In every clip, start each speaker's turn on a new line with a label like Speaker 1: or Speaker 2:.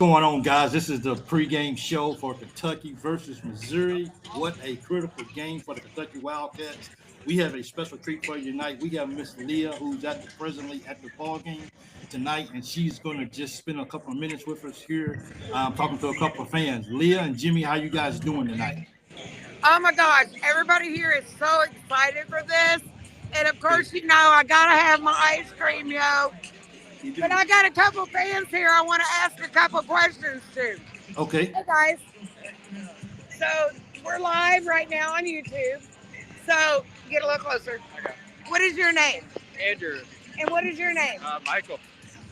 Speaker 1: Going on, guys? This is the pregame show for Kentucky versus Missouri. What a critical game for the Kentucky Wildcats. We have a special treat for you tonight. We have Miss Leah, who's presently at the ball game tonight, and she's going to just spend a couple of minutes with us here, talking to a couple of fans. Leah and Jimmy, how you guys doing tonight?
Speaker 2: Oh my gosh, everybody here is so excited for this. And of course, I gotta have my ice cream, yo.
Speaker 1: You
Speaker 2: But
Speaker 1: do.
Speaker 2: I got a couple fans here I want to ask a couple questions to.
Speaker 1: Okay.
Speaker 2: Hey guys, so we're live right now on YouTube. So get a little closer.
Speaker 3: Okay.
Speaker 2: What is your name?
Speaker 3: Andrew.
Speaker 2: And what is your name?
Speaker 3: Michael.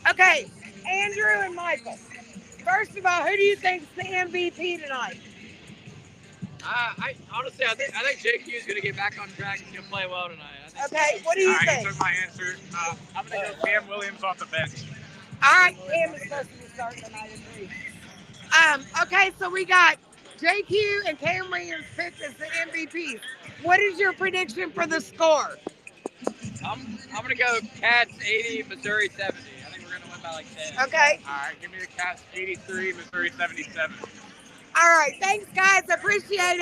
Speaker 2: Okay, Andrew and Michael. First of all, who do you think's the MVP tonight?
Speaker 3: I honestly, I think JQ is going to get back on track. He's going to play well tonight.
Speaker 2: Okay, what do you think?
Speaker 3: Took my answer. I'm going to go Cam Williams off the bench.
Speaker 2: All right, Cam is supposed to be starting tonight at 3. Okay, so we got JQ and Cam Williams picked as the MVPs. What is your prediction for the score?
Speaker 3: I'm going to go Cats 80, Missouri 70. I think we're going to win by like 10.
Speaker 2: Okay.
Speaker 3: All right, give me the Cats 83, Missouri 77.
Speaker 2: All right, thanks, guys. Appreciate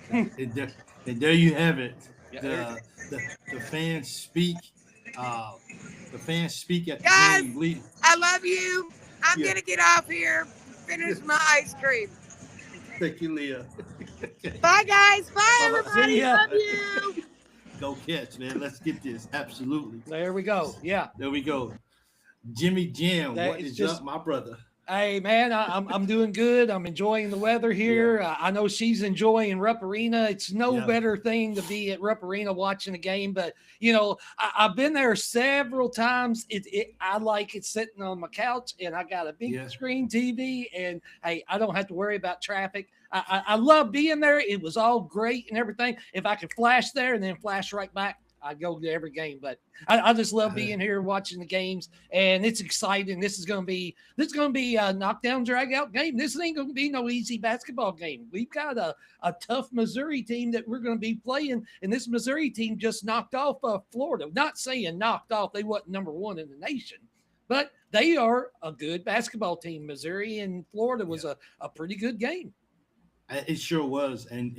Speaker 1: And there you have it.
Speaker 3: Yeah.
Speaker 1: The fans speak. The fans speak at the
Speaker 2: Guys,
Speaker 1: game.
Speaker 2: I love you. I'm going to get off here, finish my ice cream.
Speaker 1: Thank you, Leah.
Speaker 2: Bye, guys. Bye,
Speaker 1: Bye-bye.
Speaker 2: everybody.
Speaker 4: See ya.
Speaker 2: Love you.
Speaker 1: Go Cats, man. Let's get this. Absolutely.
Speaker 4: There we go. Yeah.
Speaker 1: There we go. Jimmy Jam,
Speaker 4: That
Speaker 1: what
Speaker 4: is
Speaker 1: is
Speaker 4: just-
Speaker 1: up, my brother?
Speaker 4: Hey, man, I'm doing good. I'm enjoying the weather here. I know she's enjoying Rupp Arena. It's no better thing to be at Rupp Arena watching a game. But, I've been there several times. I like it sitting on my couch, and I got a big screen TV. And, hey, I don't have to worry about traffic. I love being there. It was all great and everything. If I could flash there and then flash right back, I'd go to every game, but I just love being here watching the games, and it's exciting. This is going to be a knockdown, drag out game. This ain't going to be no easy basketball game. We've got a tough Missouri team that we're going to be playing, and this Missouri team just knocked off Florida. Not saying knocked off; they wasn't number one in the nation, but they are a good basketball team. Missouri and Florida was a pretty good game.
Speaker 1: It sure was, and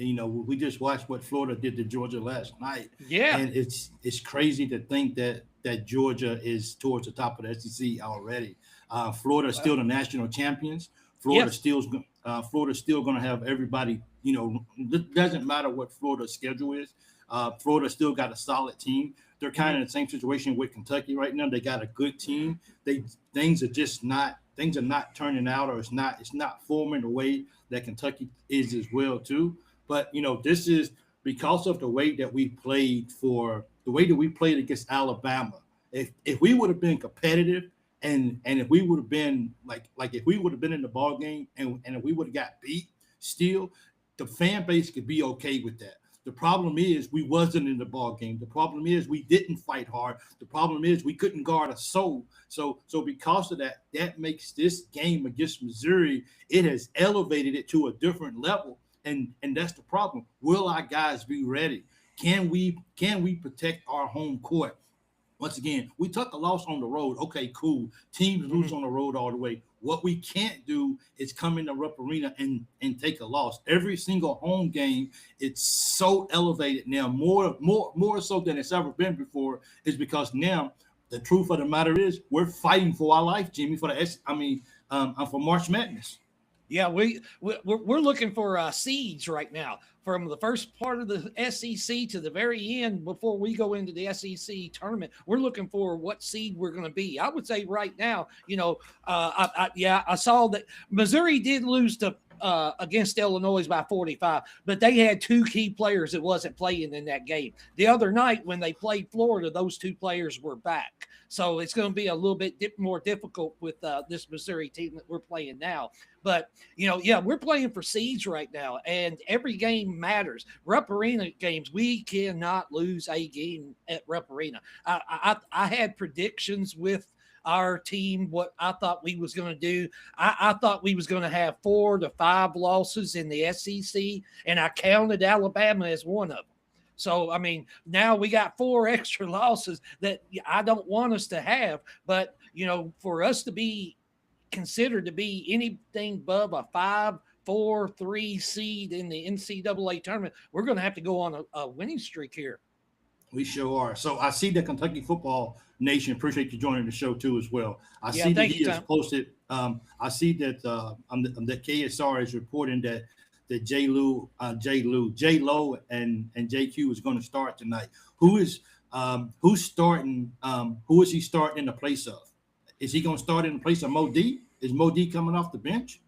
Speaker 1: we just watched what Florida did to Georgia last night.
Speaker 4: Yeah,
Speaker 1: and it's crazy to think that Georgia is towards the top of the SEC already. Florida is still the national champions. Florida's still going to have everybody. It doesn't matter what Florida's schedule is. Florida still got a solid team. They're kind of in the same situation with Kentucky right now. They got a good team. Things are not turning out, or it's not forming the way that Kentucky is as well too. But this is because of the way that we played against Alabama. If we would have been competitive and if we would have been like if we would have been in the ball game and if we would have got beat, still the fan base could be okay with that. The problem is we wasn't in the ball game. The problem is we didn't fight hard. The problem is we couldn't guard a soul. So because of that makes this game against Missouri, it has elevated it to a different level. And that's the problem. Will our guys be ready? Can we protect our home court? Once again, we took a loss on the road. Okay, cool. Teams lose on the road all the way. What we can't do is come into Rupp Arena and take a loss. Every single home game, it's so elevated now, more so than it's ever been before, is because now the truth of the matter is we're fighting for our life, Jimmy, for March Madness.
Speaker 4: Yeah, we're looking for seeds right now, from the first part of the SEC to the very end before we go into the SEC tournament. We're looking for what seed we're going to be. I would say right now, I saw that Missouri did lose to against Illinois by 45, but they had two key players that wasn't playing in that game. The other night when they played Florida, those two players were back. So it's going to be a little bit more difficult with this Missouri team that we're playing now. But, we're playing for seeds right now, and every game matters. Rupp Arena games, we cannot lose a game at Rupp Arena. I had predictions with our team, what I thought we was going to do. I thought we was going to have 4 to 5 losses in the SEC, and I counted Alabama as one of them. So, now we got 4 extra losses that I don't want us to have. But, for us to be considered to be anything above a 5, 4, 3 seed in the NCAA tournament, we're going to have to go on a winning streak here.
Speaker 1: We sure are. So I see that Kentucky Football Nation, appreciate you joining the show too as well. I see that he has posted. I see that that KSR is reporting that J Lo and JQ is going to start tonight. Who's starting? Who is he starting in the place of? Is he going to start in the place of Mo D? Is Mo D coming off the bench?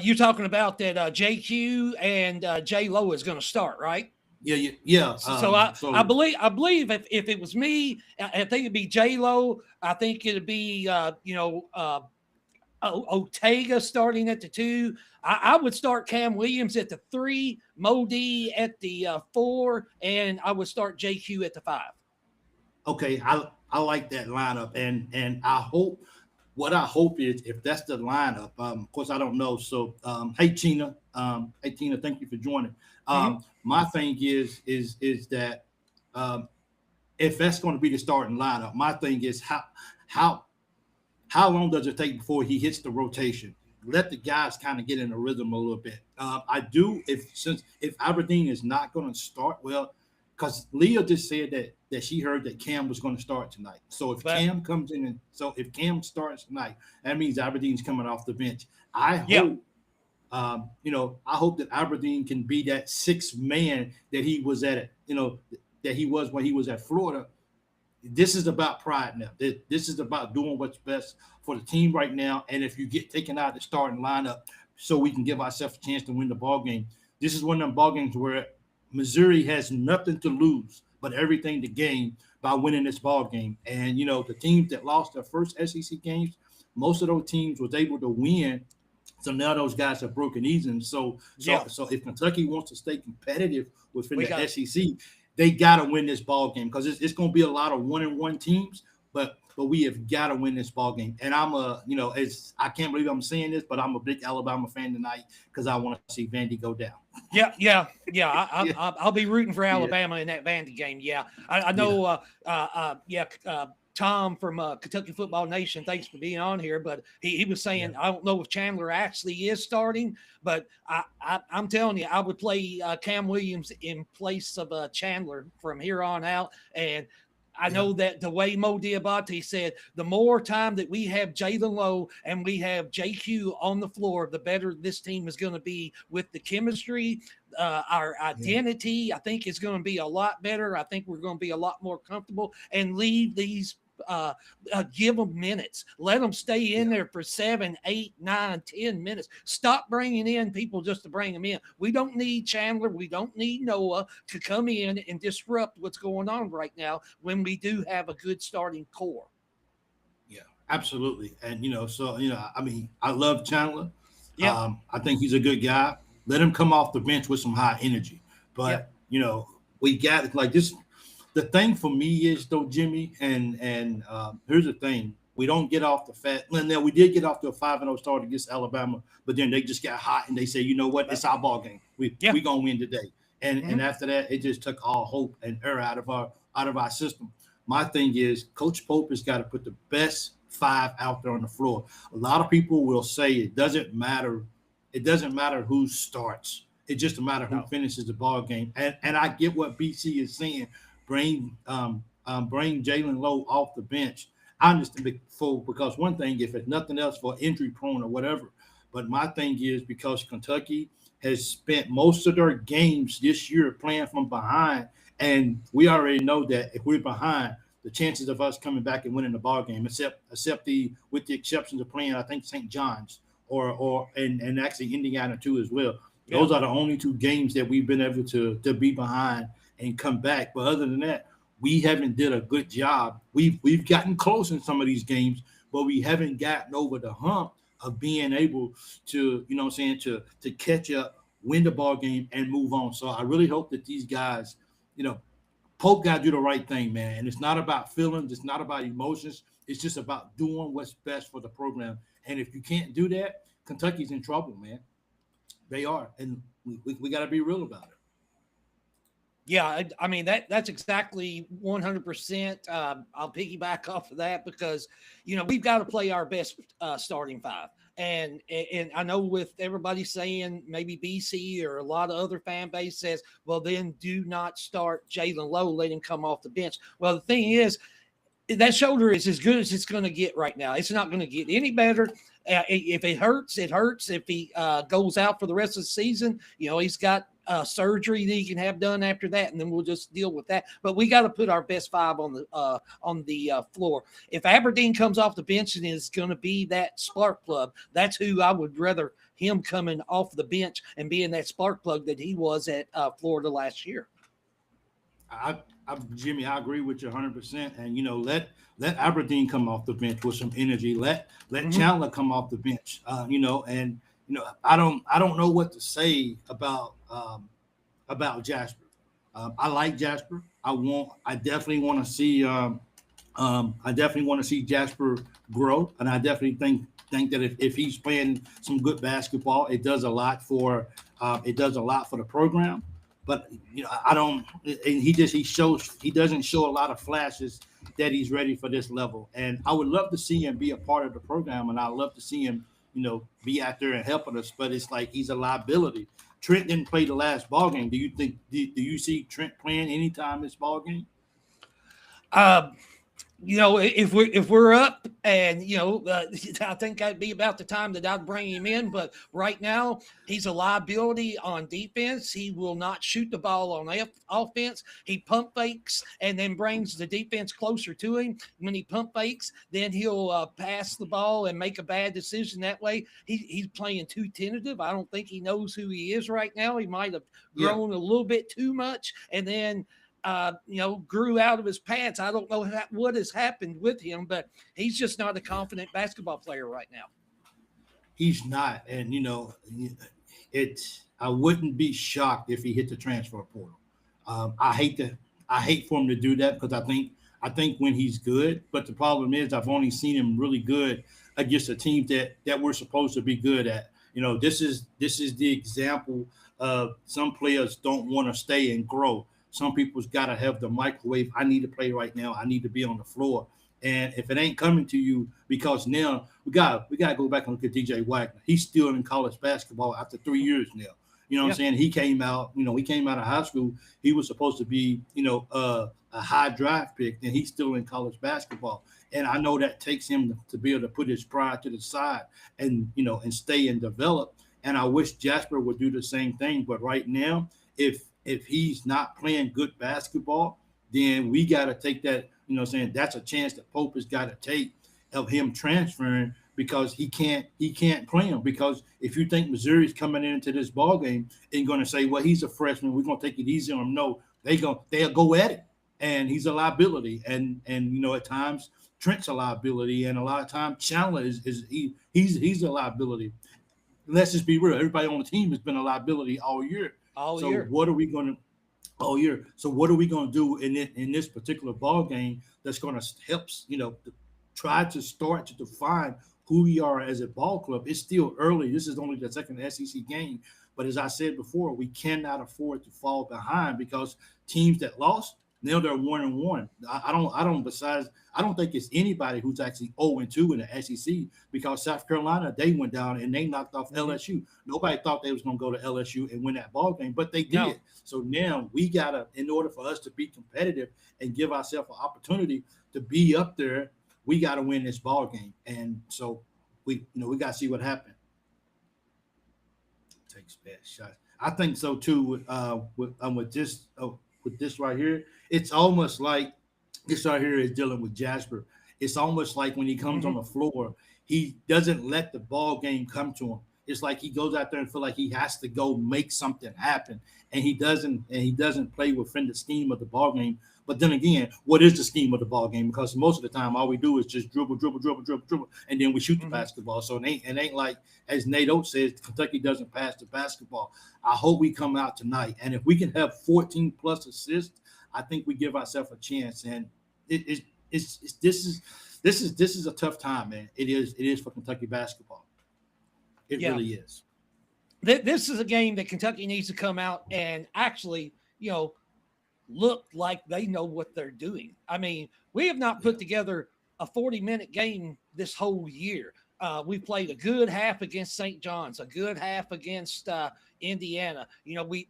Speaker 4: You're talking about that JQ and J Lo is going to start, right?
Speaker 1: Yeah.
Speaker 4: So I believe if it was me, I think it'd be J Lo. I think it'd be Ortega starting at the 2. I would start Cam Williams at the 3, Mo D at the 4, and I would start JQ at the 5.
Speaker 1: Okay, I like that lineup, and I hope. What I hope is if that's the lineup. Of course, I don't know. So, hey Tina, thank you for joining. My thing is that if that's going to be the starting lineup, my thing is how long does it take before he hits the rotation? Let the guys kind of get in a rhythm a little bit. I do if Aberdeen is not going to start, well, because Leah just said that she heard that Cam was going to start tonight. So if Cam comes in if Cam starts tonight, that means Aberdeen's coming off the bench. I hope. I hope that Aberdeen can be that 6th man that he was at, that he was when he was at Florida. This is about pride now. This is about doing what's best for the team right now. And if you get taken out of the starting lineup so we can give ourselves a chance to win the ball game, this is one of them ball games where Missouri has nothing to lose but everything to gain by winning this ball game. And, the teams that lost their first SEC games, most of those teams was able to win. So now those guys have broken even. So if Kentucky wants to stay competitive within the SEC, they got to win this ball game because it's going to be a lot of 1-1 teams. But we have got to win this ball game. And I'm I can't believe I'm saying this, but I'm a big Alabama fan tonight because I want to see Vandy go down.
Speaker 4: Yeah. I'll be rooting for Alabama in that Vandy game. Yeah, I know. Tom from Kentucky Football Nation, thanks for being on here. But he was saying, I don't know if Chandler actually is starting, but I'm telling you, I would play Cam Williams in place of Chandler from here on out. And I know that the way Mo Diabate said, the more time that we have Jalen Lowe and we have JQ on the floor, the better this team is going to be with the chemistry. Our identity, I think, is going to be a lot better. I think we're going to be a lot more comfortable and leave these give them minutes. Let them stay in there for 7, 8, 9, 10 minutes. Stop bringing in people just to bring them in. We don't need Chandler. We don't need Noah to come in and disrupt what's going on right now when we do have a good starting core.
Speaker 1: Yeah, absolutely. And, I love Chandler.
Speaker 4: Yeah.
Speaker 1: I think he's a good guy. Let him come off the bench with some high energy. But, we got like this. The thing for me is though, Jimmy, and here's the thing: we don't get off the fat. Well, now we did get off to a 5-0 start against Alabama, but then they just got hot and they say, you know what, it's our ball game. We gonna win today. And after that, it just took all hope and air out of our system. My thing is, Coach Pope has got to put the best 5 out there on the floor. A lot of people will say it doesn't matter. It doesn't matter who starts. It's just a matter who finishes the ball game. And I get what BC is saying. Bring Jalen Lowe off the bench. I understand because one thing, if it's nothing else for injury prone or whatever, but my thing is because Kentucky has spent most of their games this year playing from behind, and we already know that if we're behind, the chances of us coming back and winning the ball game, except with the exceptions of playing, I think St. John's and actually Indiana too as well. Yeah. Those are the only 2 games that we've been able to be behind and come back. But other than that, we haven't did a good job. We've gotten close in some of these games, but we haven't gotten over the hump of being able to, to catch up, win the ball game, and move on. So I really hope that these guys, Pope got to do the right thing, man. And it's not about feelings. It's not about emotions. It's just about doing what's best for the program. And if you can't do that, Kentucky's in trouble, man. They are. And we got to be real about it.
Speaker 4: Yeah, I mean that's exactly 100%. I'll piggyback off of that because we've got to play our best starting five, and I know with everybody saying maybe BC or a lot of other fan base says, well, then do not start Jalen Lowe, let him come off the bench. Well, the thing is, that shoulder is as good as it's going to get right now. It's not going to get any better. If it hurts, it hurts. If he goes out for the rest of the season, he's got surgery that he can have done after that, and then we'll just deal with that. But we got to put our best five on the floor. If Aberdeen comes off the bench and is going to be that spark plug, that's who I would rather him coming off the bench and being that spark plug that he was at Florida last year.
Speaker 1: Jimmy, I agree with you 100%. And let Aberdeen come off the bench with some energy. Let Chandler come off the bench. I don't know what to say about Jasper. I like Jasper. I definitely want to see Jasper grow, and I definitely think that if he's playing some good basketball, it does a lot for the program. But I don't. And he doesn't show a lot of flashes that he's ready for this level. And I would love to see him be a part of the program, and I'd love to see him, be out there and helping us. But it's like he's a liability. Trent didn't play the last ball game. Do you see Trent playing anytime this ball game?
Speaker 4: If we're up, and I think that'd be about the time that I'd bring him in. But right now, he's a liability on defense. He will not shoot the ball on offense. He pump fakes and then brings the defense closer to him. When he pump fakes, then he'll pass the ball and make a bad decision that way. He's playing too tentative. I don't think he knows who he is right now. He might have grown a little bit too much, and then grew out of his pants. I don't know what has happened with him, but he's just not a confident basketball player right now.
Speaker 1: He's not. And, I wouldn't be shocked if he hit the transfer portal. I hate for him to do that because I think when he's good, but the problem is I've only seen him really good against a team that we're supposed to be good at. This is the example of some players don't want to stay and grow. Some people's got to have the microwave. I need to play right now. I need to be on the floor. And if it ain't coming to you, because now we got to go back and look at DJ Wagner. He's still in college basketball after 3 years now. You know what I'm saying? He came out of high school. He was supposed to be, a high draft pick, and he's still in college basketball. And I know that takes him to be able to put his pride to the side and stay and develop. And I wish Jasper would do the same thing. But right now, if he's not playing good basketball, then we got to take that, that's a chance that Pope has got to take of him transferring because he can't play him. Because if you think Missouri's coming into this ball game and going to say, well, he's a freshman, we're going to take it easy on him. No, they'll go at it. And he's a liability. And at times Trent's a liability. And a lot of times Chandler he's a liability. Let's just be real. Everybody on the team has been a liability all year. What are we going to do in this particular ball game that's going to help, try to start to define who we are as a ball club? It's still early. This is only the second SEC game. But as I said before, we cannot afford to fall behind because teams that lost, now they're 1-1. I don't think it's anybody who's actually 0-2 in the SEC because South Carolina, they went down and they knocked off LSU. Nobody thought they was going to go to LSU and win that ball game, but they did. No. So now we gotta, in order for us to be competitive and give ourselves an opportunity to be up there, we gotta win this ball game. And so we gotta see what happens. Takes bad shots. I think so too. With this right here, it's almost like this right here is dealing with Jasper. It's almost like when he comes on the floor, he doesn't let the ball game come to him. It's like he goes out there and feel like he has to go make something happen, and he doesn't play within the scheme of the ball game. But then again, what is the scheme of the ball game? Because most of the time, all we do is just dribble, and then we shoot the basketball. So it ain't like, as Nate Oates says, Kentucky doesn't pass the basketball. I hope we come out tonight, and if we can have 14 plus assists, I think we give ourselves a chance. And this is a tough time, man. It is for Kentucky basketball. It really is.
Speaker 4: This is a game that Kentucky needs to come out and actually, look like they know what they're doing. I mean, we have not put together a 40-minute game this whole year. We played a good half against St. John's, a good half against Indiana. We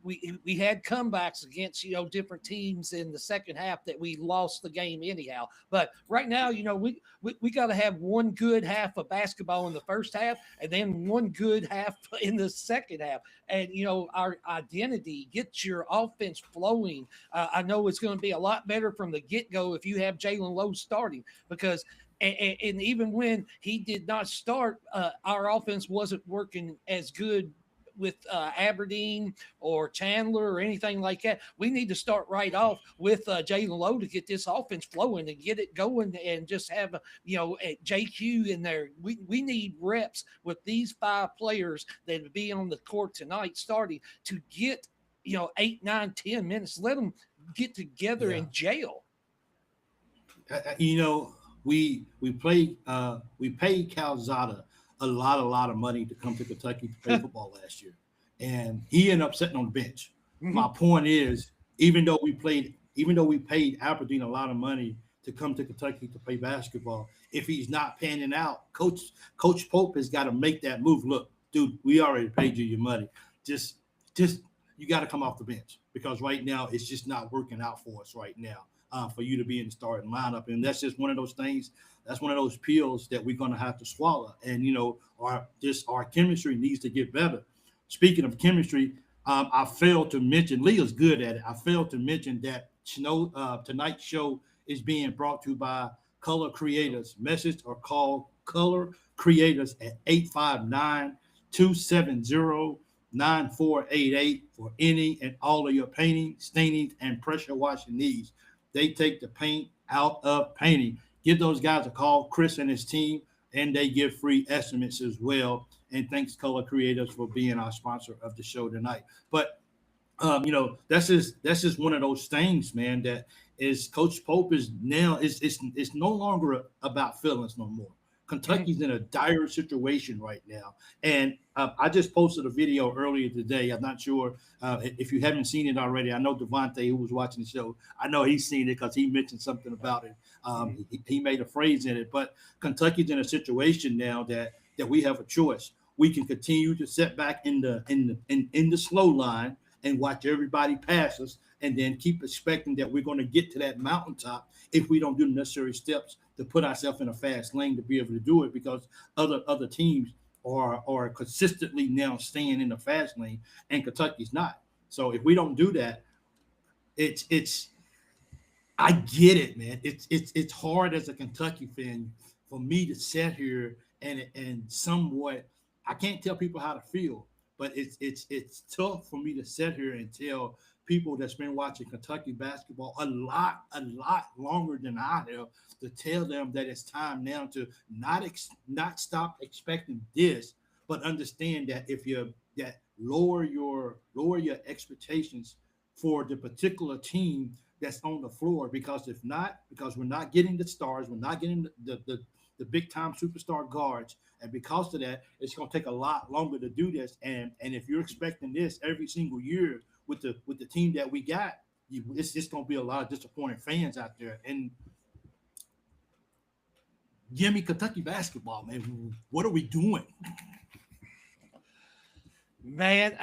Speaker 4: had comebacks against different teams in the second half that we lost the game anyhow. But right now, we got to have one good half of basketball in the first half, and then one good half in the second half. And our identity, get your offense flowing. I know it's going to be a lot better from the get-go if you have Jalen Lowe starting, because and even when he did not start, our offense wasn't working as good with Aberdeen or Chandler or anything like that. We need to start right off with Jalen Lowe to get this offense flowing and get it going, and just have JQ in there. We need reps with these 5 players that will be on the court tonight starting to get 8, 9, 10 minutes. Let them get together in jail.
Speaker 1: We paid Calzada a lot of money to come to Kentucky to play football last year, and he ended up sitting on the bench. Mm-hmm. My point is, even though we paid Aberdeen a lot of money to come to Kentucky to play basketball, if he's not panning out, Coach Pope has got to make that move. Look, dude, we already paid you your money. Just you got to come off the bench, because right now it's just not working out for us right now. For you to be in the starting lineup. And that's just one of those things. That's one of those pills that we're going to have to swallow. And, our chemistry needs to get better. Speaking of chemistry, I failed to mention, Leah's good at it. I failed to mention that tonight's show is being brought to you by Color Creators. Message or call Color Creators at 859-270-9488 for any and all of your painting, staining, and pressure washing needs. They take the paint out of painting. Give those guys a call, Chris and his team, and they give free estimates as well. And thanks, Color Creators, for being our sponsor of the show tonight. But that's just one of those things, man. That is, Coach Pope is now it's no longer about feelings no more. Kentucky's in a dire situation right now. And I just posted a video earlier today. I'm not sure if you haven't seen it already. I know Devontae, who was watching the show, I know he's seen it because he mentioned something about it. He made a phrase in it. But Kentucky's in a situation now that we have a choice. We can continue to sit back in the slow line and watch everybody pass us, and then keep expecting that we're going to get to that mountaintop if we don't do the necessary steps to put ourselves in a fast lane to be able to do it, because other teams are consistently now staying in the fast lane and Kentucky's not. So if we don't do that, it's I get it, man. It's hard as a Kentucky fan for me to sit here and somewhat, I can't tell people how to feel, but it's tough for me to sit here and tell people that's been watching Kentucky basketball a lot longer than I have, to tell them that it's time now to not stop expecting this, but understand that if you lower your expectations for the particular team that's on the floor, because we're not getting the stars, we're not getting the big time superstar guards, and because of that, it's going to take a lot longer to do this. And if you're expecting this every single year with the team that we got, it's just going to be a lot of disappointed fans out there. And give me Kentucky basketball, man. What are we doing?
Speaker 4: Man,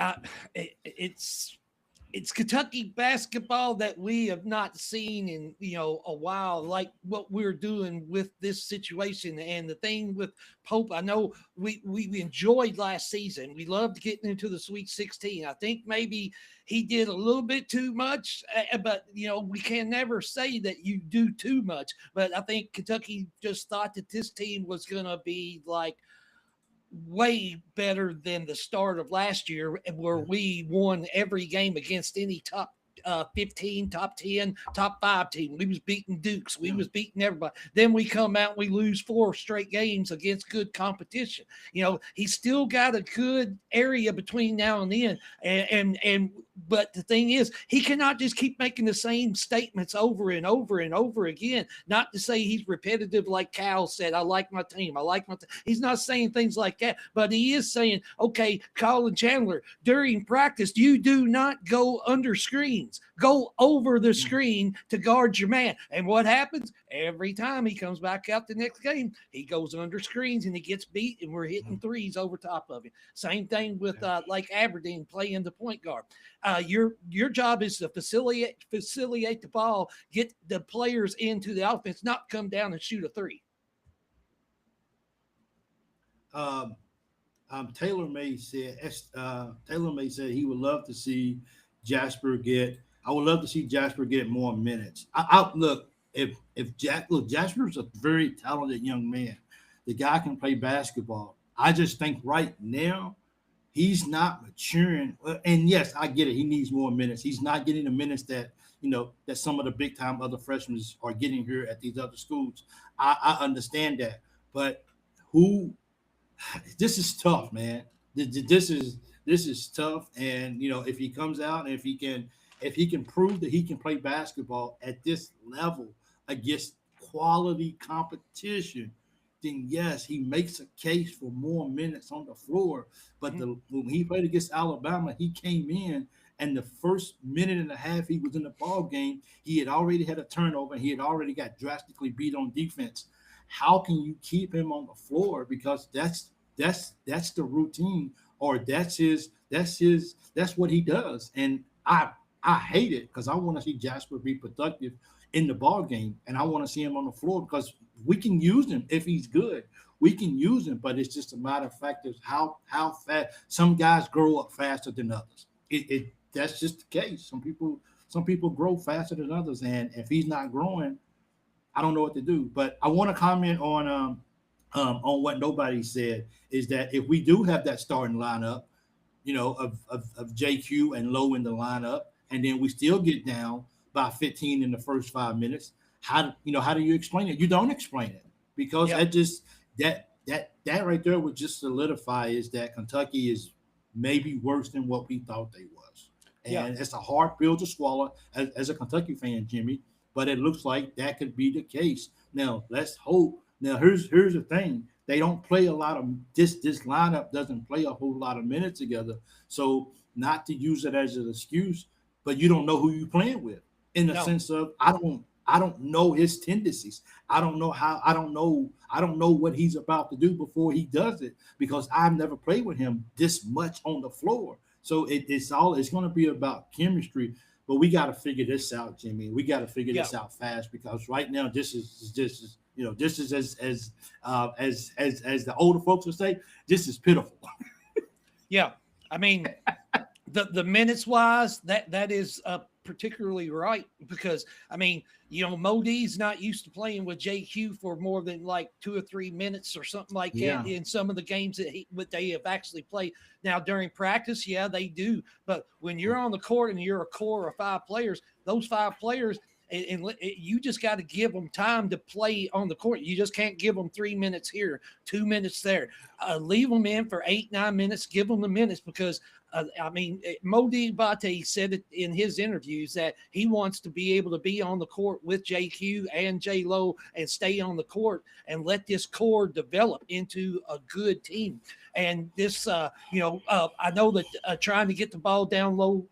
Speaker 4: it's Kentucky basketball that we have not seen in a while, like what we're doing with this situation. And the thing with Pope, I know we enjoyed last season. We loved getting into the Sweet 16. I think maybe he did a little bit too much, but we can never say that you do too much. But I think Kentucky just thought that this team was going to be like way better than the start of last year, where we won every game against any top 15, top 10, top 5 team. We was beating Dukes. We was beating everybody. Then we come out and we lose 4 straight games against good competition. He's still got a good area between now and then. And But the thing is, he cannot just keep making the same statements over and over and over again. Not to say he's repetitive, like Cal said, I like my team. I like my team. He's not saying things like that, but he is saying, okay, Colin Chandler, during practice, you do not go under screens. Go over the screen to guard your man. And what happens? Every time he comes back out the next game, he goes under screens and he gets beat, and we're hitting threes over top of him. Same thing with like Aberdeen playing the point guard. Your job is to facilitate the ball, get the players into the offense, not come down and shoot a three.
Speaker 1: Taylor May said he would love to see Jasper get. I would love to see Jasper get more minutes. Jasper's a very talented young man. The guy can play basketball. I just think right now he's not maturing. And yes, I get it. He needs more minutes. He's not getting the minutes that that some of the big time other freshmen are getting here at these other schools. I understand that, but this is tough, man. This is tough. And if he comes out and if he can prove that he can play basketball at this level against quality competition, then yes, he makes a case for more minutes on the floor. But when he played against Alabama, he came in, and the first minute and a half he was in the ball game, he had already had a turnover. He had already got drastically beat on defense. How can you keep him on the floor? Because that's the routine, or that's what he does. And I hate it because I want to see Jasper be productive in the ball game, and I want to see him on the floor because we can use him if he's good. We can use him, but it's just a matter of fact of how fast some guys grow up faster than others. That's just the case. Some people grow faster than others, and if he's not growing, I don't know what to do. But I want to comment on what nobody said is that if we do have that starting lineup, of JQ and Lowe in the lineup, and then we still get down by 15 in the first 5 minutes, how do you explain it? You don't explain it because that right there would just solidify is that Kentucky is maybe worse than what we thought they was. And it's a hard pill to swallow as a Kentucky fan, Jimmy, but it looks like that could be the case. Now, let's hope. Now, here's the thing. They don't play a lot of this lineup doesn't play a whole lot of minutes together. So not to use it as an excuse, but you don't know who you're playing with in the sense of I don't know his tendencies. I don't know what he's about to do before he does it because I've never played with him this much on the floor. So it's going to be about chemistry, but we got to figure this out, Jimmy. We got to figure this out fast because right now this is as the older folks would say, this is pitiful.
Speaker 4: Yeah, I mean, the minutes wise, that is particularly right because I mean, Modi's not used to playing with JQ for more than like 2 or 3 minutes or something like that in some of the games that they have actually played. Now during practice, they do, but when you're on the court and you're a core of 5 players, those 5 players. And you just got to give them time to play on the court. You just can't give them 3 minutes here, 2 minutes there. Leave them in for 8, 9 minutes. Give them the minutes because, Modi Bate said it in his interviews that he wants to be able to be on the court with JQ and J Lo and stay on the court and let this core develop into a good team. And this, I know that trying to get the ball down low,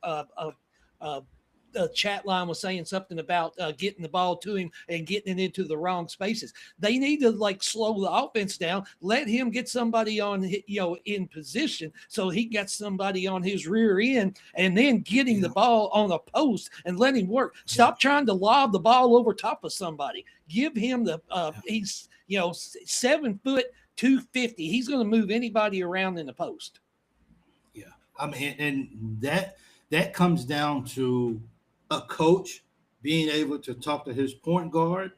Speaker 4: the chat line was saying something about getting the ball to him and getting it into the wrong spaces. They need to slow the offense down, let him get somebody on, in position so he gets somebody on his rear end and then getting the ball on a post and let him work. Stop trying to lob the ball over top of somebody. Give him he's 7 foot 250. He's going to move anybody around in the post.
Speaker 1: Yeah. I mean, and that comes down to a coach being able to talk to his point guard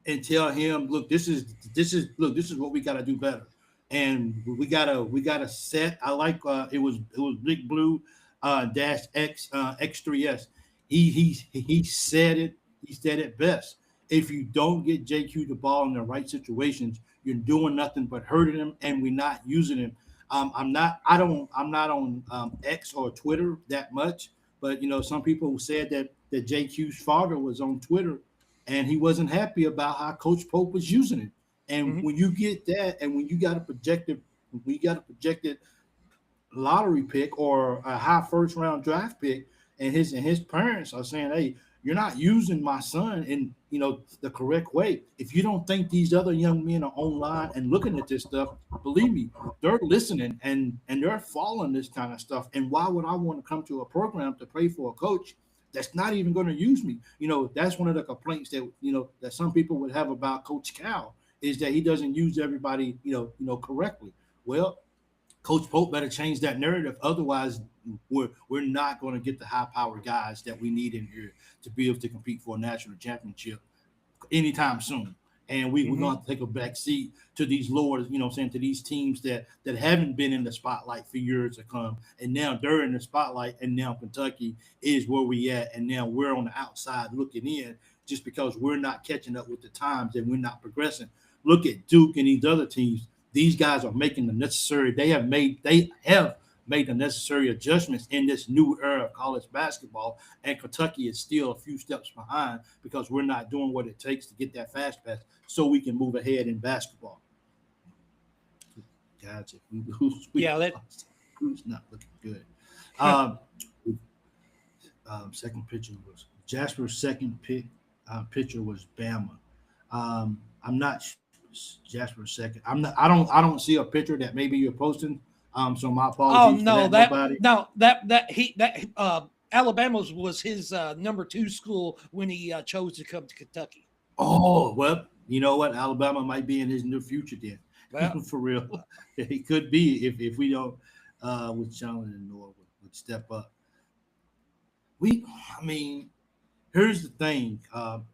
Speaker 1: and tell him, look, this is what we got to do better. And we gotta set. I like it was Big Blue dash X X3S. He said it. He said it best. If you don't get JQ the ball in the right situations, you're doing nothing but hurting him, and we're not using him. I'm not on X or Twitter that much, but some people said that JQ's father was on Twitter, and he wasn't happy about how Coach Pope was using it. And when you get that, and when you got a projected lottery pick or a high first round draft pick, and his parents are saying, "Hey, you're not using my son in the correct way." If you don't think these other young men are online and looking at this stuff, believe me, they're listening and they're following this kind of stuff. And why would I want to come to a program to play for a coach that's not even going to use me? That's one of the complaints that some people would have about Coach Cal, is that he doesn't use everybody correctly. Well, Coach Pope better change that narrative. Otherwise, we're not going to get the high-powered guys that we need in here to be able to compete for a national championship anytime soon. And we're going to take a back seat to these lower, to these teams that haven't been in the spotlight for years to come. And now they're in the spotlight, and now Kentucky is where we at. And now we're on the outside looking in just because we're not catching up with the times and we're not progressing. Look at Duke and these other teams. These guys are making the necessary. They have made the necessary adjustments in this new era of college basketball, and Kentucky is still a few steps behind because we're not doing what it takes to get that fast pass so we can move ahead in basketball. Gotcha. Who's not looking good? Second pitcher was Jasper's second pitcher was Bama. I'm not Jasper's second. I don't see a picture that maybe you're posting. So my apologies.
Speaker 4: Oh no, Alabama's was his number 2 school when he chose to come to Kentucky.
Speaker 1: Oh well, you know what? Alabama might be in his near future then. Well, for real, it could be if we don't. With Chandler and Noah would step up. Here's the thing,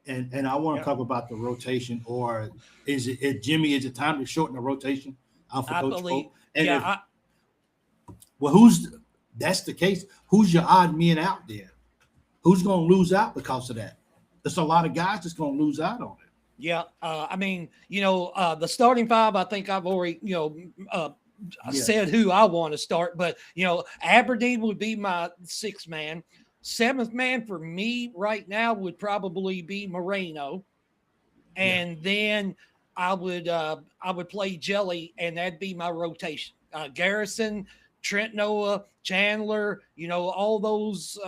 Speaker 1: and I want to talk about the rotation, or is it Jimmy? Is it time to shorten the rotation for Coach Pope? And that's the case, who's your odd men out there? Who's going to lose out because of that? There's a lot of guys that's going to lose out on it.
Speaker 4: Yeah, the starting 5. I think I've already said who I want to start, but Aberdeen would be my 6th man. 7th man for me right now would probably be Moreno, and then I would play Jelly, and that'd be my rotation. Garrison, Trent Noah, Chandler, all those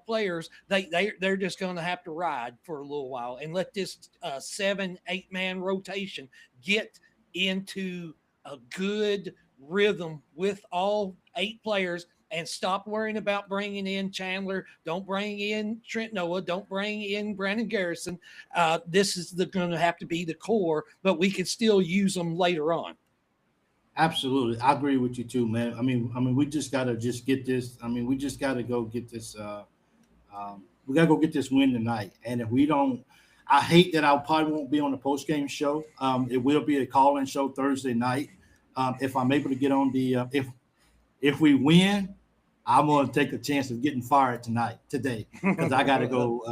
Speaker 4: players, they're just going to have to ride for a little while and let this 7-8 man rotation get into a good rhythm with all 8 players. And stop worrying about bringing in Chandler. Don't bring in Trent Noah. Don't bring in Brandon Garrison. This is going to have to be the core, but we can still use them later on.
Speaker 1: Absolutely, I agree with you too, man. I mean, we just got to get this. We just got to go get this. We got to go get this win tonight. And if we don't, I hate that I probably won't be on the post game show. It will be a call-in show Thursday night. If I'm able to get on the if we win, I'm going to take a chance of getting fired today, because I got to go.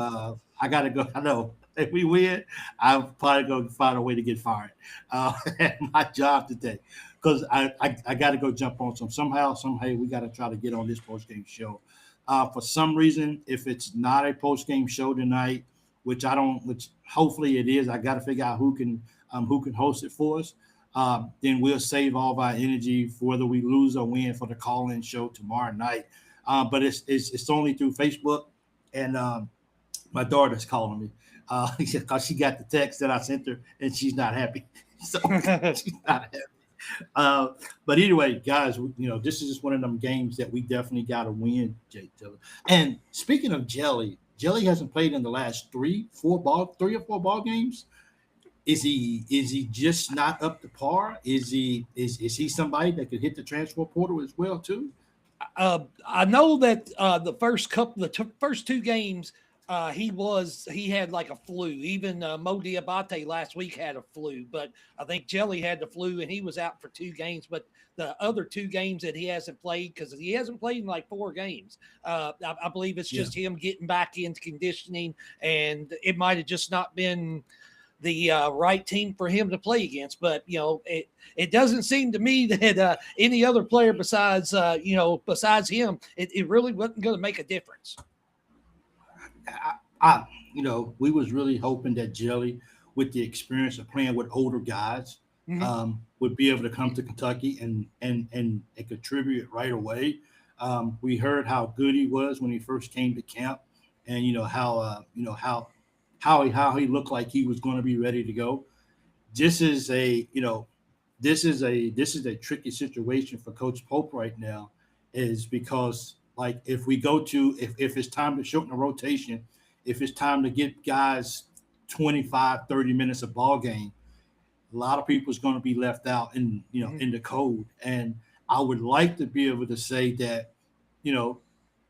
Speaker 1: I know if we win, I'm probably going to find a way to get fired at my job today, because I got to go jump on somehow, we got to try to get on this post-game show. For some reason, if it's not a post-game show tonight, which hopefully it is, I got to figure out who can host it for us. Then we'll save all of our energy for whether we lose or win for the call-in show tomorrow night. But it's only through Facebook, and my daughter's calling me because she got the text that I sent her, and she's not happy. So she's not happy. But anyway, guys, this is just one of them games that we definitely got to win, Jake Dillon. And speaking of Jelly hasn't played in the last 3 or 4 ball games. Is he just not up to par? Is he somebody that could hit the transfer portal as well too?
Speaker 4: I know that the first 2 games he had like a flu. Even Mo Diabate last week had a flu, but I think Jelly had the flu and he was out for 2 games. But the other 2 games that he hasn't played, because he hasn't played in like 4 games, I believe it's just him getting back into conditioning, and it might have just not been the right team for him to play against. But it doesn't seem to me that any other player besides besides him, it really wasn't going to make a difference.
Speaker 1: We was really hoping that Jelly, with the experience of playing with older guys, would be able to come to Kentucky and contribute right away. We heard how good he was when he first came to camp, and how he looked like he was going to be ready to go. This is a tricky situation for Coach Pope right now, is because like if it's time to shorten the rotation, if it's time to get guys 25, 30 minutes of ball game, a lot of people is going to be left out in the cold. And I would like to be able to say that,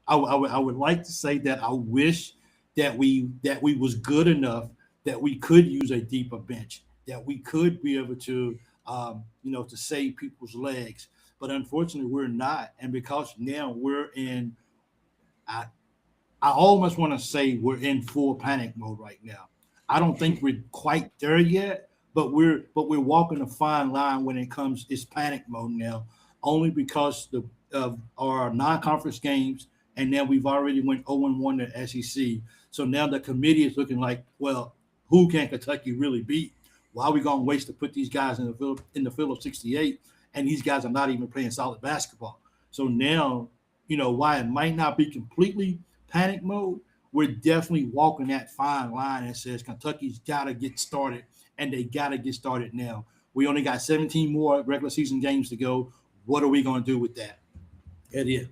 Speaker 1: I would like to say that I wish that we was good enough that we could use a deeper bench, that we could be able to to save people's legs. But unfortunately, we're not. And because now we're in, I almost want to say we're in full panic mode right now. I don't think we're quite there yet, but we're walking a fine line when it comes. It's panic mode now, only because of our non-conference games, and now we've already went 0-1 to SEC. So now the committee is looking like, well, who can Kentucky really beat? Why are we going to waste to put these guys in the field of 68, and these guys are not even playing solid basketball? So now, why it might not be completely panic mode, we're definitely walking that fine line that says Kentucky's got to get started, and they got to get started now. We only got 17 more regular season games to go. What are we going to do with that? That's it.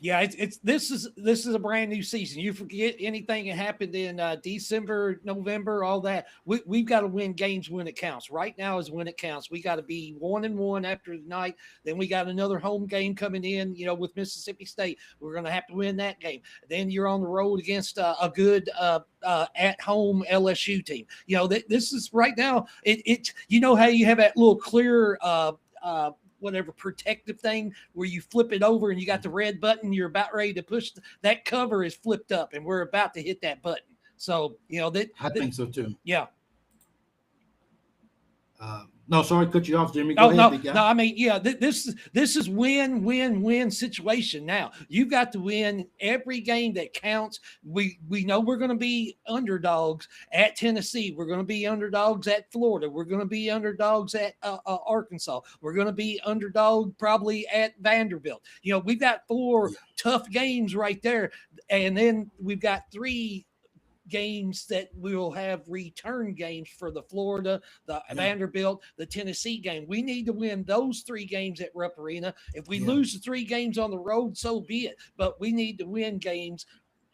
Speaker 4: Yeah, this is a brand new season. You forget anything that happened in December, November, all that. We've got to win games when it counts. Right now is when it counts. We got to be 1-1 after tonight. Then we got another home game coming in, with Mississippi State. We're going to have to win that game. Then you're on the road against a good at-home LSU team. This is right now. It's how you have that little clear whatever protective thing where you flip it over and you got the red button, you're about ready to push that cover is flipped up and we're about to hit that button. So,
Speaker 1: I think so too.
Speaker 4: Yeah.
Speaker 1: No, sorry to cut you off, Jimmy.
Speaker 4: Go ahead. No, I mean, yeah, this is win situation now. You've got to win every game that counts. We know we're going to be underdogs at Tennessee. We're going to be underdogs at Florida. We're going to be underdogs at Arkansas. We're going to be underdog probably at Vanderbilt. We've got 4 tough games right there. And then we've got 3 games that we will have return games for the Florida, the Vanderbilt, the Tennessee game. We need to win those 3 games at Rupp Arena. If we lose the 3 games on the road, so be it. But we need to win games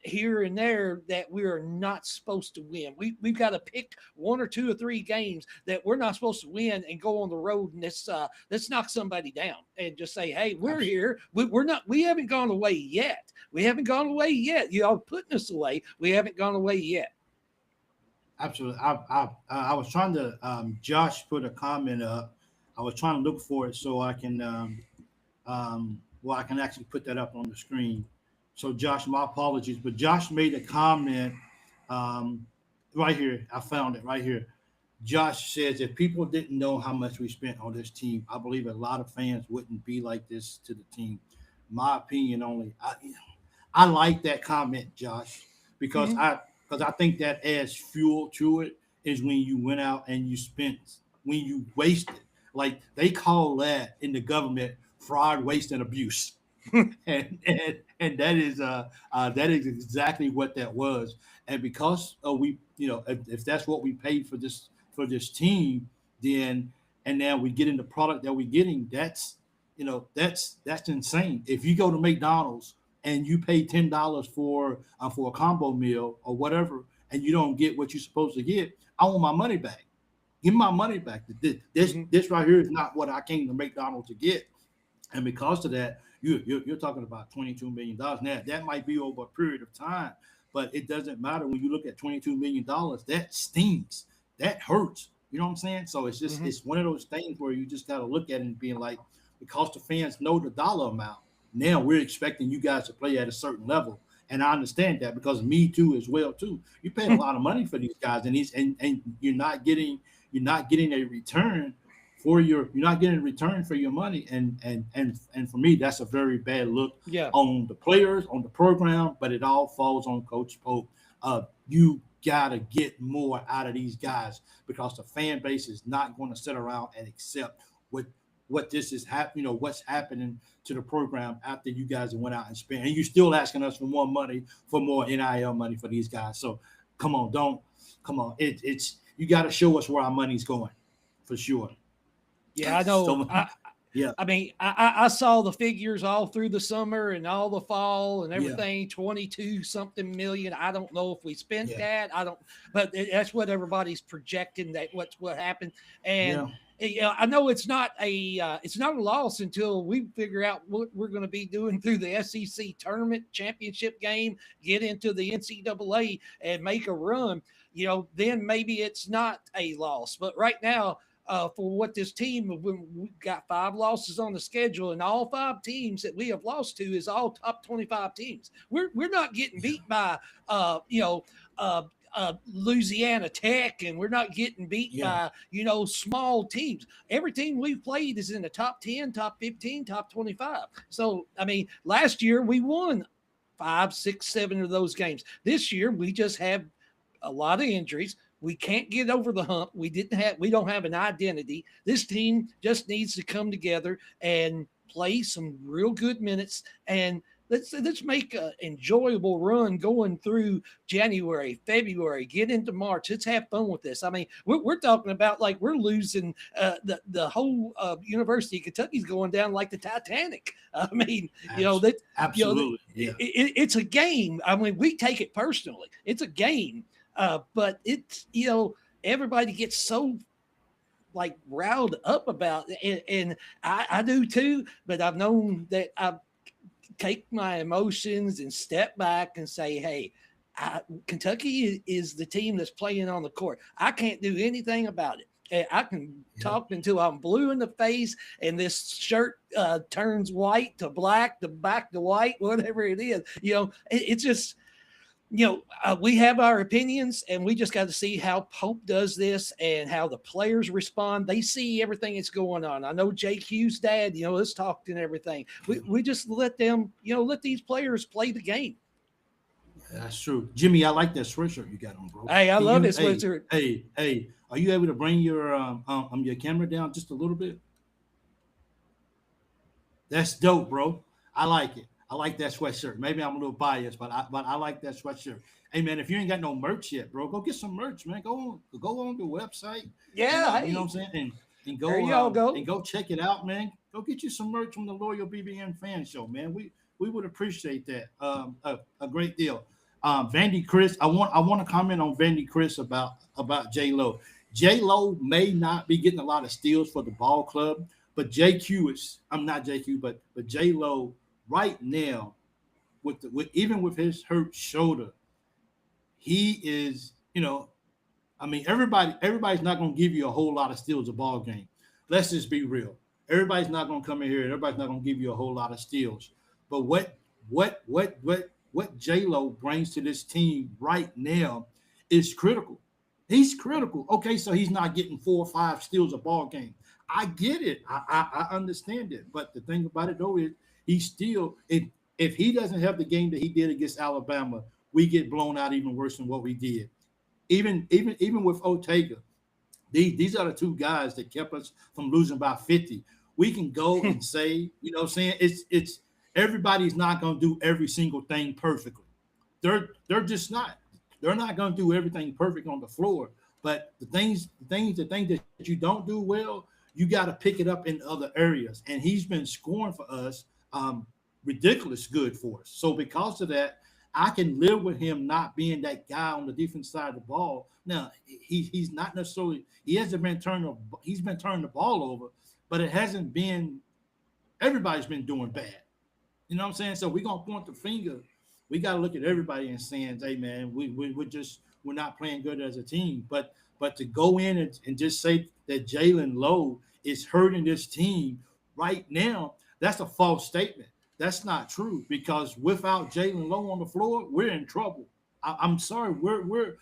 Speaker 4: here and there that we are not supposed to win. We've got to pick 1 or 2 or 3 games that we're not supposed to win and go on the road and let's knock somebody down and just say, hey, we're here. We haven't gone away yet. We haven't gone away yet. Y'all putting us away. We haven't gone away yet.
Speaker 1: Absolutely. I was trying to Josh put a comment up. I was trying to look for it so I can I can actually put that up on the screen. So Josh, my apologies, but Josh made a comment right here. I found it right here. Josh says, if people didn't know how much we spent on this team, I believe a lot of fans wouldn't be like this to the team. My opinion only. I like that comment, Josh, because I think that adds fuel to it. Is when you went out and when you wasted, like they call that in the government fraud, waste, and abuse. and that is exactly what that was. And because if that's what we paid for this team, then and now we get in the product that we're getting, that's insane. If you go to McDonald's and you pay $10 for a combo meal or whatever, and you don't get what you're supposed to get, I want my money back. Give me my money back. This right here is not what I came to McDonald's to get. And because of that, you're talking about $22 million. Now, that might be over a period of time, but it doesn't matter when you look at $22 million. That stings. That hurts. You know what I'm saying? So it's just it's one of those things where you just got to look at it and being like, because the fans know the dollar amount, now we're expecting you guys to play at a certain level. And I understand that because me too as well too. You're paying a lot of money for these guys, and you're not getting a return for your money. And for me, that's a very bad look
Speaker 4: Yeah.
Speaker 1: on the players, on the program, but it all falls on Coach Pope. You gotta get more out of these guys because the fan base is not going to sit around and accept what this is happening, what's happening to the program after you guys went out and spent. And you're still asking us for more money, for more NIL money for these guys. So come on. It's you got to show us where our money's going for sure.
Speaker 4: Yeah, I know.
Speaker 1: So, yeah.
Speaker 4: I mean, I saw the figures all through the summer and all the fall and everything, 22 something million. I don't know if we spent that. I don't, but that's what everybody's projecting that what happened. And I know it's not a loss until we figure out what we're going to be doing through the SEC tournament championship game, get into the NCAA and make a run. Then maybe it's not a loss. But right now, for what this team, we've got 5 losses on the schedule, and all 5 teams that we have lost to is all top 25 teams. We're not getting beat by Louisiana Tech, and we're not getting beat by small teams. Every team we've played is in the top 10, top 15, top 25. So I mean, last year we won 5, 6, 7 of those games. This year we just have a lot of injuries. We can't get over the hump. We don't have an identity. This team just needs to come together and play some real good minutes, and let's make an enjoyable run going through January, February, get into March. Let's have fun with this. I mean, we're talking about like we're losing the whole University of Kentucky's going down like the Titanic. I mean,
Speaker 1: absolutely.
Speaker 4: It's a game. I mean, we take it personally. It's a game. But it's, everybody gets so like riled up about it. And I do too, but I've known that I take my emotions and step back and say, hey, Kentucky is the team that's playing on the court. I can't do anything about it. I can talk until I'm blue in the face and this shirt turns white to black, to back to white, whatever it is. It's just, we have our opinions, and we just got to see how Pope does this and how the players respond. They see everything that's going on. I know JQ's dad, has talked and everything. We just let them, let these players play the game.
Speaker 1: That's true. Jimmy, I like that sweatshirt you got on, bro.
Speaker 4: Hey, I love this sweatshirt.
Speaker 1: Hey, are you able to bring your camera down just a little bit? That's dope, bro. I like it. I like that sweatshirt. Maybe I'm a little biased, but I like that sweatshirt. Hey man, if you ain't got no merch yet, bro, go get some merch, man. Go on the website.
Speaker 4: Yeah,
Speaker 1: you know what I'm saying, and go
Speaker 4: there y'all go
Speaker 1: and go check it out, man. Go get you some merch from the Loyal BBN Fan Show, man. We would appreciate that a great deal. Vandy Chris, I want to comment on Vandy Chris about J-Lo. J-Lo may not be getting a lot of steals for the ball club, but I'm not JQ, but J-Lo. Right now, even with his hurt shoulder, he is, everybody's not going to give you a whole lot of steals a ball game. Let's just be real. Everybody's not going to come in here. Everybody's not going to give you a whole lot of steals. But what J-Lo brings to this team right now is critical. He's critical. Okay, so he's not getting 4 or 5 steals a ball game. I get it. I understand it. But the thing about it though is, he still, if he doesn't have the game that he did against Alabama, we get blown out even worse than what we did. Even with Ortega, these are the 2 guys that kept us from losing by 50. We can go and say, it's everybody's not going to do every single thing perfectly. They're just not. They're not going to do everything perfect on the floor. But the things that you don't do well, you got to pick it up in other areas. And he's been scoring for us. Ridiculous good for us. So because of that, I can live with him not being that guy on the defense side of the ball. Now he's not necessarily. He's been turning the ball over, but it hasn't been. Everybody's been doing bad. You know what I'm saying? So we're gonna point the finger. We got to look at everybody and saying, "Hey man, we're not playing good as a team." But to go in and just say that Jalen Lowe is hurting this team right now. That's a false statement. That's not true because without Jalen Lowe on the floor, we're in trouble. I'm sorry, we're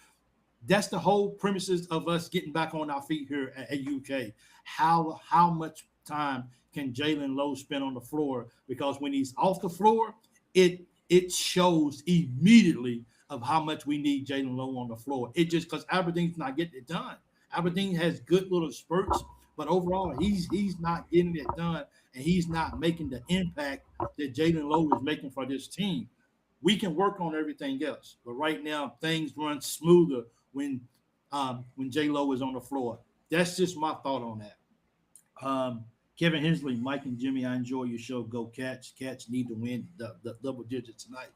Speaker 1: that's the whole premises of us getting back on our feet here at UK. How much time can Jalen Lowe spend on the floor? Because when he's off the floor, it shows immediately of how much we need Jalen Lowe on the floor. It just because Aberdeen's not getting it done. Aberdeen has good little spurts, but overall he's not getting it done, and he's not making the impact that Jalen Lowe is making for this team. We can work on everything else, but right now things run smoother when J Lo is on the floor. That's just my thought on that. Kevin Hensley, Mike and Jimmy, I enjoy your show. Go Cats. Cats need to win the double digits tonight.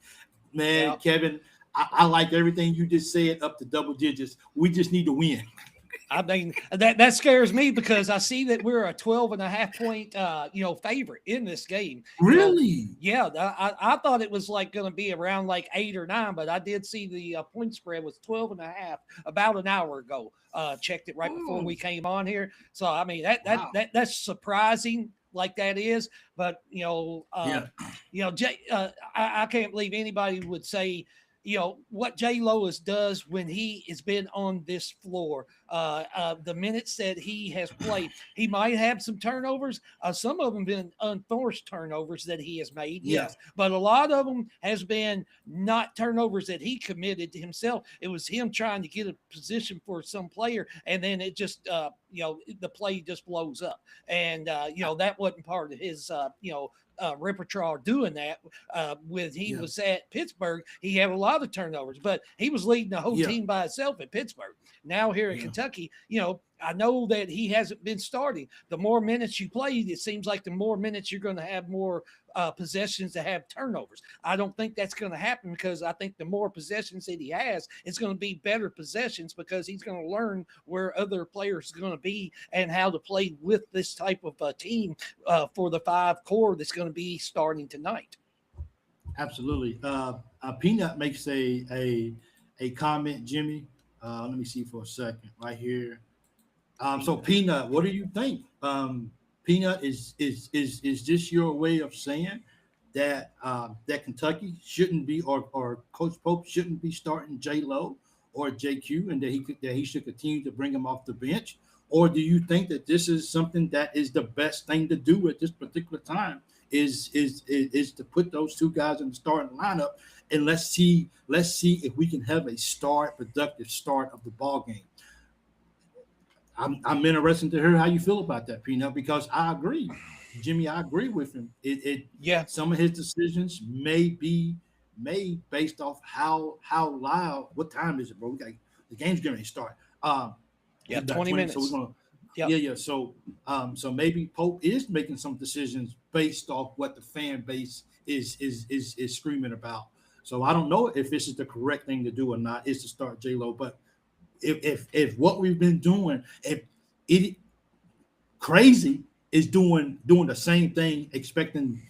Speaker 1: Man, Kevin, I like everything you just said up to double digits. We just need to win.
Speaker 4: I mean, that scares me because I see that we're a 12.5 point, favorite in this game.
Speaker 1: Really?
Speaker 4: Yeah. I thought it was like going to be around like 8 or 9, but I did see the point spread was 12.5 about an hour ago. Checked it right before we came on here. So, I mean, that's surprising like that is, but I can't believe anybody would say, what J. Lois does when he has been on this floor, the minutes that he has played, he might have some turnovers. Some of them been unforced turnovers that he has made. Yes. But a lot of them has been not turnovers that he committed to himself. It was him trying to get a position for some player. And then it just, the play just blows up. And, that wasn't part of his, repertoire doing that. When he was at Pittsburgh, he had a lot of turnovers, but he was leading the whole team by himself at Pittsburgh. Now here in Kentucky, I know that he hasn't been starting. The more minutes you play, it seems like the more minutes you're going to have more possessions to have turnovers. I don't think that's going to happen because I think the more possessions that he has, it's going to be better possessions because he's going to learn where other players are going to be and how to play with this type of team for the 5 core that's going to be starting tonight.
Speaker 1: Absolutely. Peanut makes a comment, Jimmy. Let me see for a second right here. So Peanut, what do you think? Peanut, is this your way of saying that that Kentucky shouldn't be or Coach Pope shouldn't be starting J Lo or JQ and that he should continue to bring him off the bench? Or do you think that this is something that is the best thing to do at this particular time is to put those 2 guys in the starting lineup and let's see if we can have a productive start of the ball game. I'm interested to hear how you feel about that, Peanut, because I agree, Jimmy. I agree with him. Some of his decisions may be made based off how loud. What time is it, bro? The game's going to start.
Speaker 4: 20 minutes.
Speaker 1: So we're gonna. So maybe Pope is making some decisions based off what the fan base is screaming about. So I don't know if this is the correct thing to do or not. Is to start J-Lo, but if what we've been doing, if it crazy is doing the same thing, expecting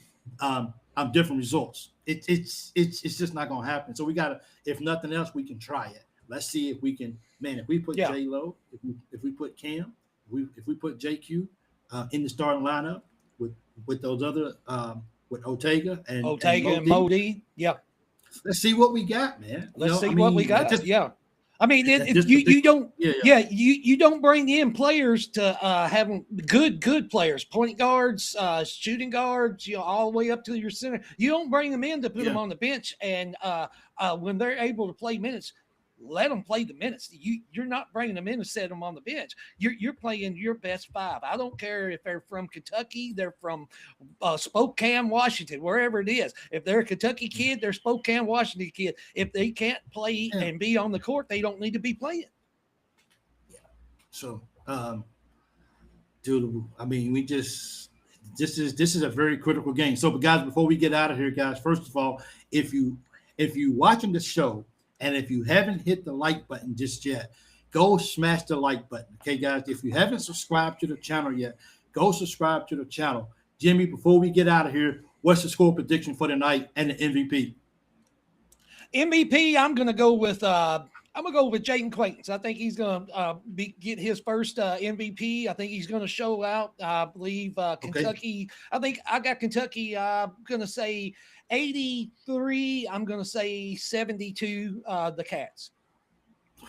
Speaker 1: different results, it's just not gonna happen. So we gotta, if nothing else, we can try it. Let's see if we can, man. If we put J-Lo, if we put Cam, if we put JQ in the starting lineup with those other with Ortega and
Speaker 4: Modi,
Speaker 1: let's see what we got, man.
Speaker 4: Let's see what we got. I mean, you don't bring in players to have good players, point guards, shooting guards, all the way up to your center. You don't bring them in to put them on the bench, and when they're able to play minutes, let them play the minutes. You're not bringing them in to set them on the bench. You're playing your best 5. I don't care if they're from Kentucky, they're from Spokane, Washington, wherever it is. If they're a Kentucky kid, they're Spokane, Washington kid. If they can't play and be on the court, they don't need to be playing.
Speaker 1: So, dude, I mean, this is a very critical game. So, but guys, before we get out of here, guys, first of all, if you watching the show, and if you haven't hit the like button just yet, go smash the like button. Okay, guys, if you haven't subscribed to the channel yet, go subscribe to the channel. Jimmy, before we get out of here, what's the score prediction for the night and the MVP?
Speaker 4: MVP, I'm going to go with I'm gonna go with Jaden Quaintance. I think he's gonna get his first MVP. I think he's gonna show out. I believe Kentucky. I think I got Kentucky. I'm gonna say 83. I'm gonna say 72. The Cats.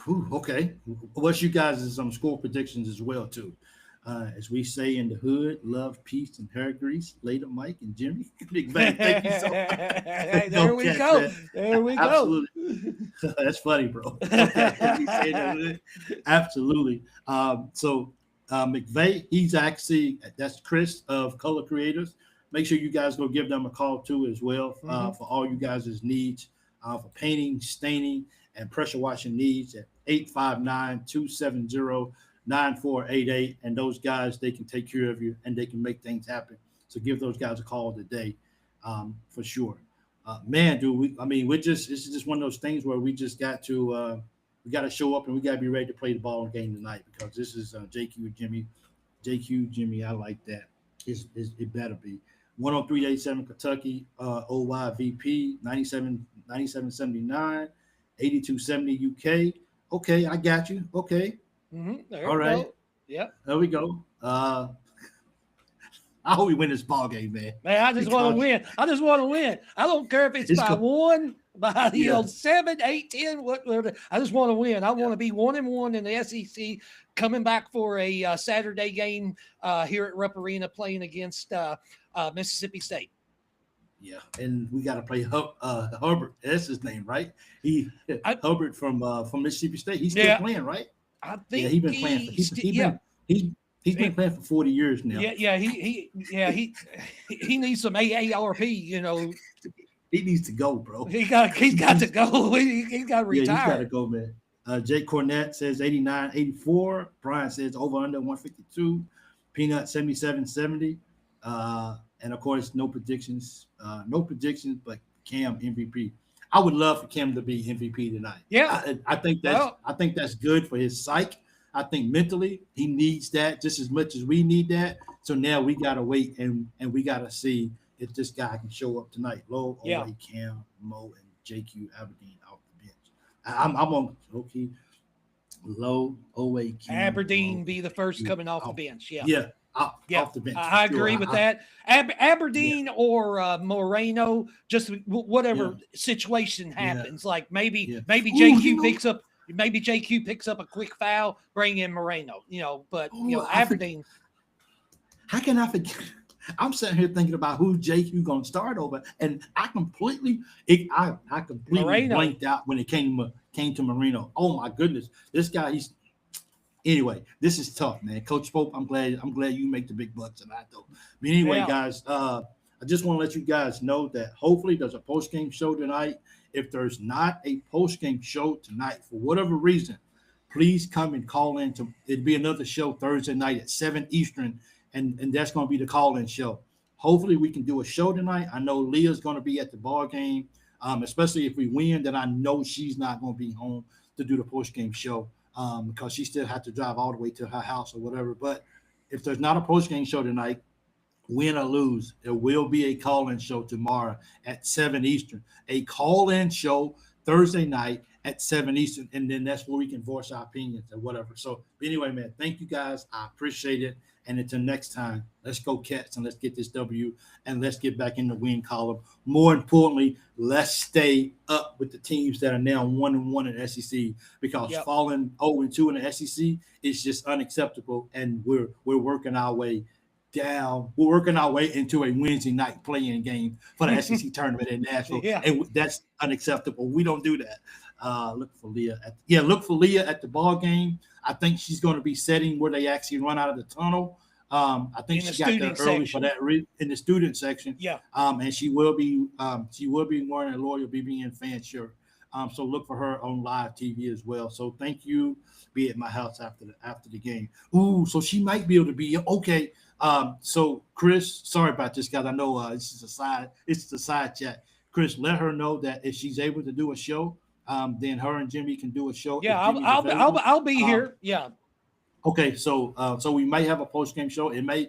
Speaker 1: Whew, okay. What's you guys' score predictions as well too? As we say in the hood, love, peace, and hair grease. Later, Mike and Jimmy. Big bang. Thank you so much.
Speaker 4: There we go.
Speaker 1: That.
Speaker 4: There we
Speaker 1: Absolutely. Go. That's funny, bro. Okay. Absolutely. So McVeigh, he's actually, that's Chris of Color Creators. Make sure you guys go give them a call too as well for all you guys' needs for painting, staining, and pressure washing needs at 859-270-9488. And those guys, they can take care of you and they can make things happen. So give those guys a call today for sure. Man, dude, this is just one of those things where we just got to we got to show up and we got to be ready to play the ball game tonight because this is JQ Jimmy. I like that. It better be 10387 Kentucky OYVP 9779 8270 UK. Okay, I got you. Okay.
Speaker 4: All right. Yep.
Speaker 1: There we go. I hope we win this ball game, man.
Speaker 4: Man, I just want to win. I don't care if it's by 1, by 7, 8, 10, whatever. I just want to win. I want to be 1-1 in the SEC, coming back for a Saturday game here at Rupp Arena, playing against Mississippi State.
Speaker 1: Yeah, and we got to play Hubbard. That's his name, right? Hubbard from Mississippi State. He's still playing, right?
Speaker 4: I think
Speaker 1: he's been playing. He's been playing for 40 years now.
Speaker 4: He needs some AARP. You know,
Speaker 1: he needs to go, bro.
Speaker 4: He's got to go. He's got to retire.
Speaker 1: Yeah, he's got to go, man. Jake Cornett says 89-84. Brian says over under 152. Peanut 77-70. And of course, no predictions, but Cam MVP. I would love for Cam to be MVP tonight.
Speaker 4: Yeah,
Speaker 1: I think that's good for his psyche. I think mentally he needs that just as much as we need that. So now we gotta wait and we gotta see if this guy can show up tonight. Low, Owe, Cam, Mo, and JQ Aberdeen off the bench. I'm on Low, Owe, Cam,
Speaker 4: Aberdeen
Speaker 1: Mo,
Speaker 4: be the first coming off the bench.
Speaker 1: Yeah. Off the bench.
Speaker 4: I agree with that. Aberdeen or Moreno, just whatever situation happens. Like maybe JQ picks up. Maybe JQ picks up a quick foul, bring in Moreno. But Aberdeen.
Speaker 1: How can I forget? I'm sitting here thinking about who JQ gonna start over, and I completely blanked out when it came to Moreno. Oh my goodness, this guy. Anyway, this is tough, man. Coach Pope, I'm glad you make the big bucks tonight, though. But anyway, guys, I just want to let you guys know that hopefully there's a post-game show tonight. If there's not a post-game show tonight, for whatever reason, please come and call in. It'll be another show Thursday night at 7 Eastern, and that's going to be the call-in show. Hopefully we can do a show tonight. I know Leah's going to be at the ball game, especially if we win, then I know she's not going to be home to do the post-game show. Because she still had to drive all the way to her house or whatever. But if there's not a post-game show tonight, win or lose, there will be a call-in show tomorrow at 7 Eastern. A call-in show Thursday night at 7 Eastern, and then that's where we can voice our opinions or whatever. So anyway, man, thank you guys. I appreciate it. And until next time, let's go Cats and let's get this W and let's get back in the win column. More importantly, let's stay up with the teams that are now 1-1 in the SEC because falling 0-2 in the SEC is just unacceptable. And we're working our way down. We're working our way into a Wednesday night playing game for the SEC tournament in Nashville. And that's unacceptable. We don't do that. Look for Leah at the ball game. I think she's going to be setting where they actually run out of the tunnel. I think she got there early for that in the student section. And she will be wearing a Loyal BBN fan shirt. So look for her on live TV as well. So thank you. Be at my house after the game. Ooh, so she might be able to be okay. So Chris, sorry about this, guys. I know it's a side chat. Chris, let her know that if she's able to do a show, then her and Jimmy can do a show.
Speaker 4: Yeah, I'll be here. Yeah.
Speaker 1: Okay, so we may have a post-game show. It may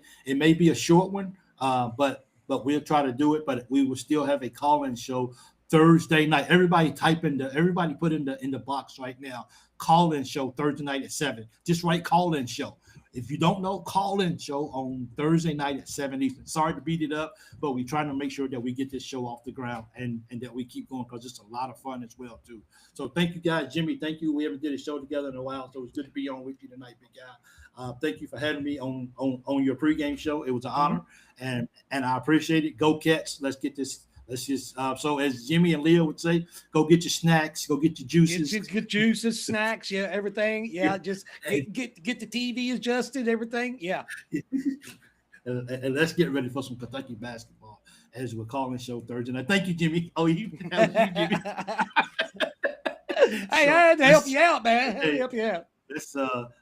Speaker 1: be a short one, but we'll try to do it. But we will still have a call-in show Thursday night. Everybody put in the box right now. Call-in show Thursday night at 7. Just write call-in show. If you don't know, call-in show on Thursday night at 7 Eastern. Sorry to beat it up, but we're trying to make sure that we get this show off the ground and that we keep going because it's a lot of fun as well, too. So thank you, guys. Jimmy, thank you. We haven't did a show together in a while, so it's good to be on with you tonight, big guy. Thank you for having me on your pregame show. It was an honor, and I appreciate it. Go Cats. Let's get this. Let's just so as Jimmy and Leo would say, go get your snacks, go get your juices,
Speaker 4: get juices, snacks, yeah, everything, yeah. Just get the TV adjusted, everything, yeah.
Speaker 1: And let's get ready for some Kentucky basketball as we're calling show Thursday night. Thank you, Jimmy. Oh, that was you, Jimmy.
Speaker 4: Hey, I had to help you out, man. I had to help you out.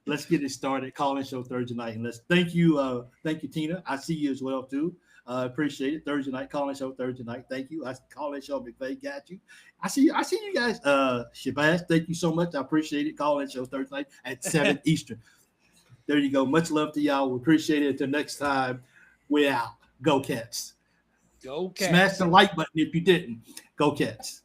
Speaker 1: Let's get it started. Calling show Thursday night, and let's thank you, Tina. I see you as well too. Appreciate it. Thursday night, calling show Thursday night. Thank you. I calling show McVay got you. I see you guys. Shabazz, thank you so much. I appreciate it. Calling show Thursday night at 7 Eastern. There you go. Much love to y'all. We appreciate it. Until next time, we're out. Go Cats.
Speaker 4: Go Cats.
Speaker 1: Smash the like button if you didn't. Go Cats.